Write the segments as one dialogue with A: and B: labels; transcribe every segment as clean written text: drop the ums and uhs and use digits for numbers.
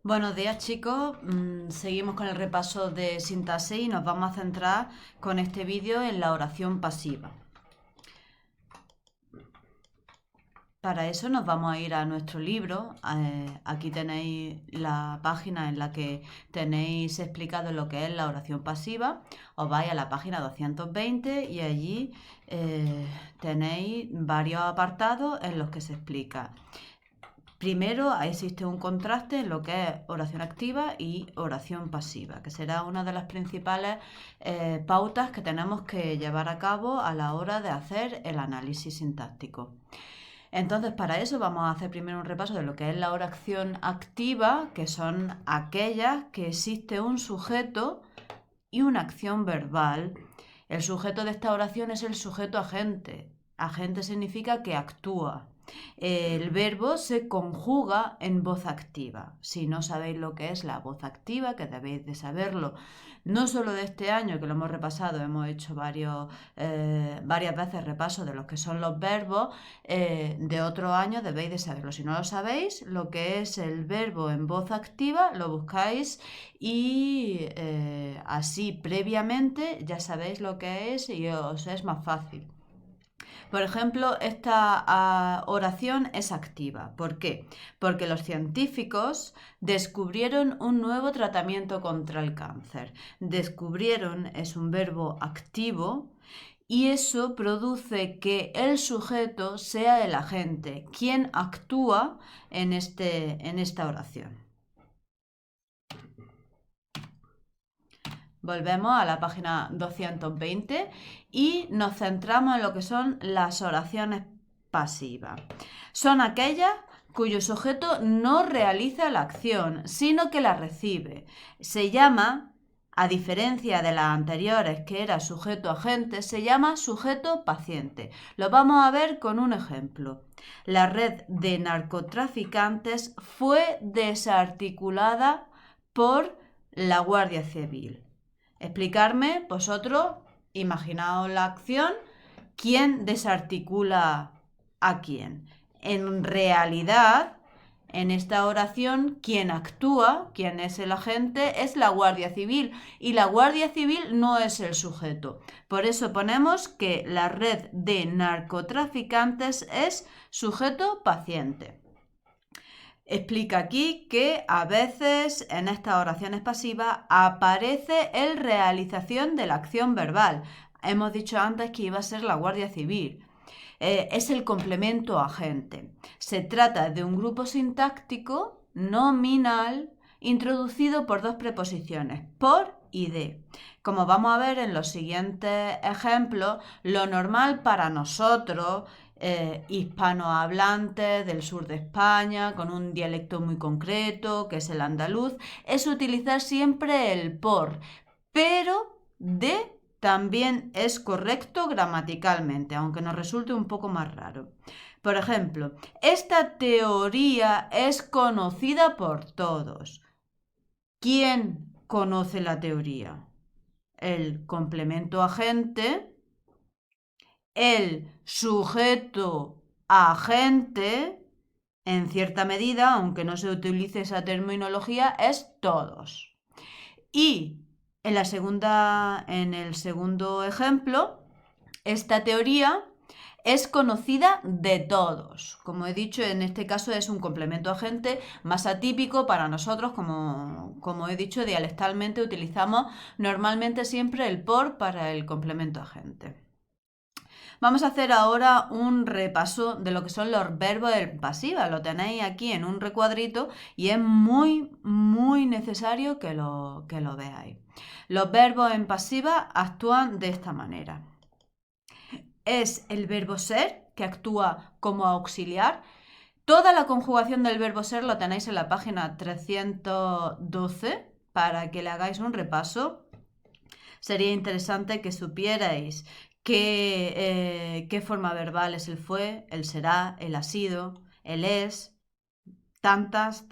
A: Buenos días chicos, seguimos con el repaso de sintaxis y nos vamos a centrar con este vídeo en la oración pasiva. Para eso nos vamos a ir a nuestro libro. Aquí tenéis la página en la que tenéis explicado lo que es la oración pasiva. Os vais a la página 220 y allí tenéis varios apartados en los que se explica. Primero existe un contraste en lo que es oración activa y oración pasiva, que será una de las principales pautas que tenemos que llevar a cabo a la hora de hacer el análisis sintáctico. Entonces, para eso vamos a hacer primero un repaso de lo que es la oración activa, que son aquellas que existe un sujeto y una acción verbal. El sujeto de esta oración es el sujeto agente. Agente significa que actúa. El verbo se conjuga en voz activa. Si no sabéis lo que es la voz activa, que debéis de saberlo, no solo de este año que lo hemos repasado, hemos hecho varias veces repaso de lo que son los verbos, de otro año debéis de saberlo. Si no lo sabéis, lo que es el verbo en voz activa lo buscáis y así previamente ya sabéis lo que es y os es más fácil. Por ejemplo, esta oración es activa. ¿Por qué? Porque los científicos descubrieron un nuevo tratamiento contra el cáncer. Descubrieron es un verbo activo y eso produce que el sujeto sea el agente, quien actúa en esta oración. Volvemos a la página 220 y nos centramos en lo que son las oraciones pasivas. Son aquellas cuyo sujeto no realiza la acción, sino que la recibe. Se llama, a diferencia de las anteriores que era sujeto agente, se llama sujeto paciente. Lo vamos a ver con un ejemplo. La red de narcotraficantes fue desarticulada por la Guardia Civil. Explicarme, vosotros, imaginaos la acción, ¿quién desarticula a quién? En realidad, en esta oración, quien actúa, quien es el agente, es la Guardia Civil y la Guardia Civil no es el sujeto. Por eso ponemos que la red de narcotraficantes es sujeto paciente. Explica aquí que a veces en estas oraciones pasivas aparece el realización de la acción verbal. Hemos dicho antes que iba a ser la Guardia Civil. Es el complemento agente. Se trata de un grupo sintáctico nominal introducido por dos preposiciones, por y de. Como vamos a ver en los siguientes ejemplos, lo normal para nosotros hispanohablantes del sur de España, con un dialecto muy concreto, que es el andaluz, es utilizar siempre el por, pero de también es correcto gramaticalmente, aunque nos resulte un poco más raro. Por ejemplo, esta teoría es conocida por todos. ¿Quién conoce la teoría? El complemento agente, el sujeto agente, en cierta medida, aunque no se utilice esa terminología, es todos. Y en el segundo ejemplo, esta teoría es conocida de todos. Como he dicho, en este caso es un complemento agente más atípico para nosotros, como he dicho, dialectalmente utilizamos normalmente siempre el por para el complemento agente. Vamos a hacer ahora un repaso de lo que son los verbos en pasiva. Lo tenéis aquí en un recuadrito y es muy, muy necesario que lo veáis. Los verbos en pasiva actúan de esta manera. Es el verbo ser, que actúa como auxiliar. Toda la conjugación del verbo ser lo tenéis en la página 312 para que le hagáis un repaso. Sería interesante que supierais qué forma verbal es el fue, el será, el ha sido, el es, tantas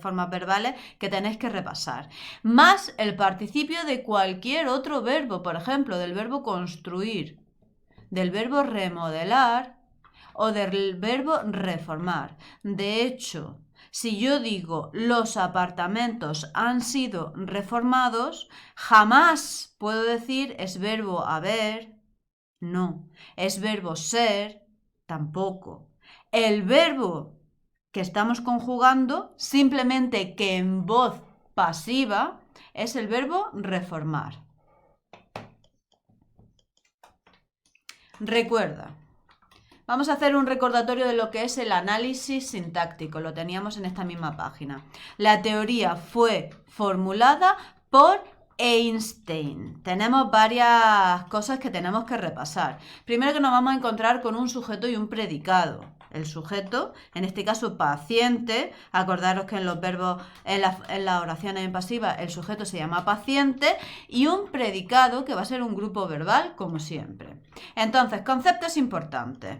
A: formas verbales que tenéis que repasar. Más el participio de cualquier otro verbo, por ejemplo, del verbo construir, del verbo remodelar o del verbo reformar. De hecho, Si yo digo los apartamentos han sido reformados, jamás puedo decir es verbo haber, no. Es verbo ser, tampoco. El verbo que estamos conjugando, simplemente que en voz pasiva, es el verbo reformar. Recuerda. Vamos a hacer un recordatorio de lo que es el análisis sintáctico. Lo teníamos en esta misma página. La teoría fue formulada por Einstein. Tenemos varias cosas que tenemos que repasar. Primero que nos vamos a encontrar con un sujeto y un predicado. El sujeto, en este caso paciente, acordaros que en los verbos, en las oraciones en pasiva, el sujeto se llama paciente, y un predicado que va a ser un grupo verbal, como siempre. Entonces, conceptos importantes.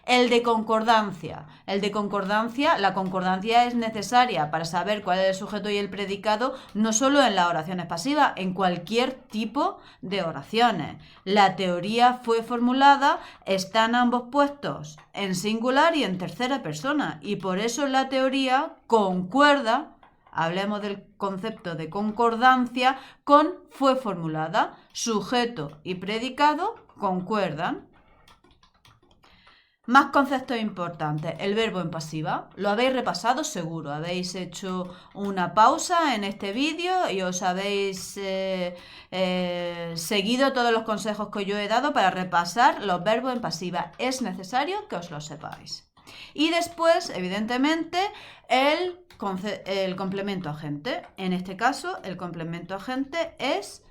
A: El de concordancia. La concordancia es necesaria para saber cuál es el sujeto y el predicado, no solo en las oraciones pasivas, en cualquier tipo de oraciones. La teoría fue formulada, están ambos puestos en singular y en tercera persona, y por eso la teoría concuerda. Hablemos del concepto de concordancia con fue formulada. Sujeto y predicado concuerdan. Más conceptos importantes. El verbo en pasiva. Lo habéis repasado seguro. Habéis hecho una pausa en este vídeo y os habéis seguido todos los consejos que yo he dado para repasar los verbos en pasiva. Es necesario que os lo sepáis. Y después, evidentemente, el complemento agente. En este caso, el complemento agente es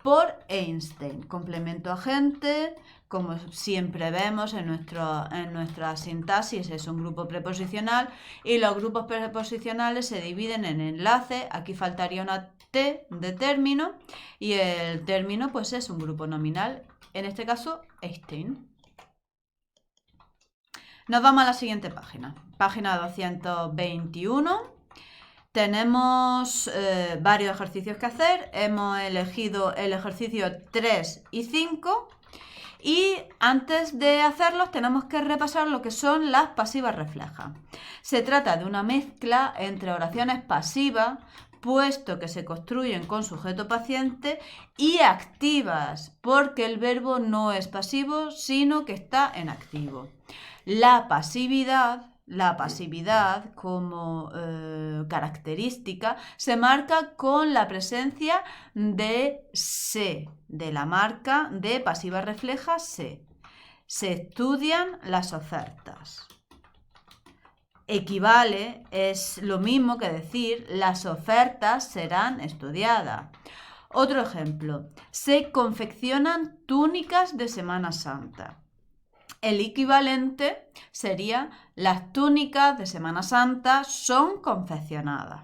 A: por Einstein. Complemento agente, como siempre vemos en nuestra sintaxis, es un grupo preposicional y los grupos preposicionales se dividen en enlace. Aquí faltaría una T de término y el término pues es un grupo nominal, en este caso Einstein. Nos vamos a la siguiente página, página 221. Tenemos varios ejercicios que hacer. Hemos elegido el ejercicio 3 y 5. Y antes de hacerlos tenemos que repasar lo que son las pasivas reflejas. Se trata de una mezcla entre oraciones pasivas, puesto que se construyen con sujeto paciente, y activas, porque el verbo no es pasivo, sino que está en activo. La pasividad como característica se marca con la presencia de se, de la marca de pasiva refleja se. Se estudian las ofertas. Equivale, es lo mismo que decir las ofertas serán estudiadas. Otro ejemplo, se confeccionan túnicas de Semana Santa. El equivalente sería las túnicas de Semana Santa son confeccionadas.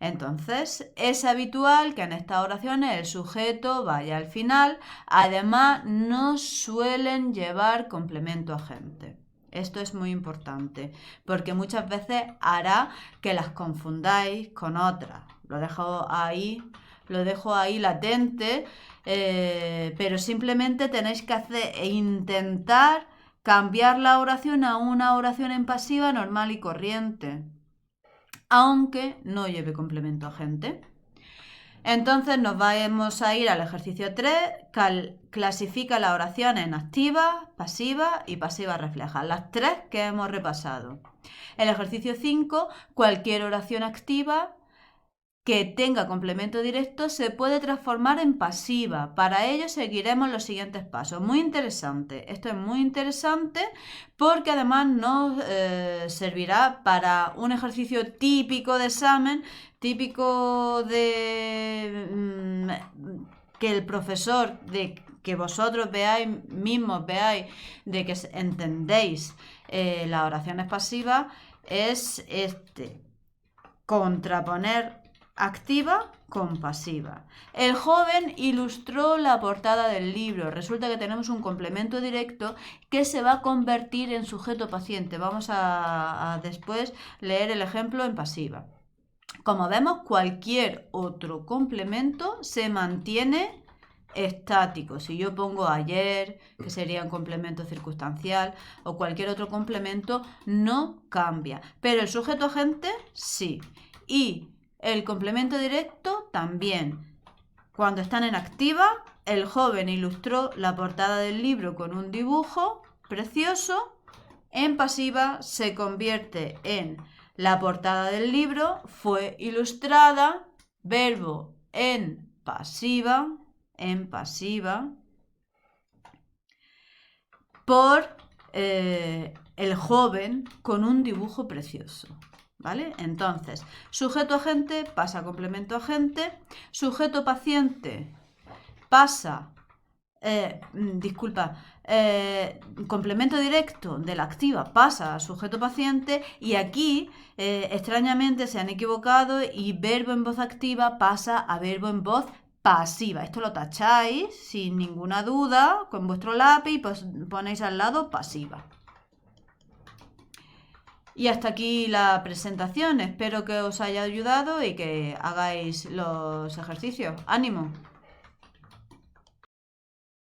A: Entonces, es habitual que en estas oraciones el sujeto vaya al final. Además, no suelen llevar complemento agente. Esto es muy importante porque muchas veces hará que las confundáis con otras. Lo dejo ahí latente. Pero simplemente tenéis que intentar cambiar la oración a una oración en pasiva normal y corriente, aunque no lleve complemento agente. Entonces nos vamos a ir al ejercicio 3, clasifica la oración en activa, pasiva y pasiva refleja, las tres que hemos repasado. El ejercicio 5, cualquier oración activa que tenga complemento directo se puede transformar en pasiva. Para ello seguiremos los siguientes pasos. Muy interesante. Esto es muy interesante porque además nos servirá para un ejercicio típico de examen, típico de que el profesor, de que vosotros veáis, de que entendéis las oraciones pasivas, es contraponer activa con pasiva. El joven ilustró la portada del libro. Resulta que tenemos un complemento directo que se va a convertir en sujeto paciente. Vamos a después leer el ejemplo en pasiva. Como vemos, cualquier otro complemento se mantiene estático. Si yo pongo ayer, que sería un complemento circunstancial, o cualquier otro complemento, no cambia. Pero el sujeto agente sí. Y el complemento directo también. Cuando están en activa, el joven ilustró la portada del libro con un dibujo precioso. En pasiva se convierte en la portada del libro fue ilustrada, verbo en pasiva, por el joven con un dibujo precioso. ¿Vale? Entonces, sujeto agente pasa a complemento agente, sujeto paciente pasa, complemento directo de la activa pasa a sujeto paciente y aquí extrañamente se han equivocado y verbo en voz activa pasa a verbo en voz pasiva. Esto lo tacháis sin ninguna duda con vuestro lápiz y pues ponéis al lado pasiva. Y hasta aquí la presentación. Espero que os haya ayudado y que hagáis los ejercicios. ¡Ánimo!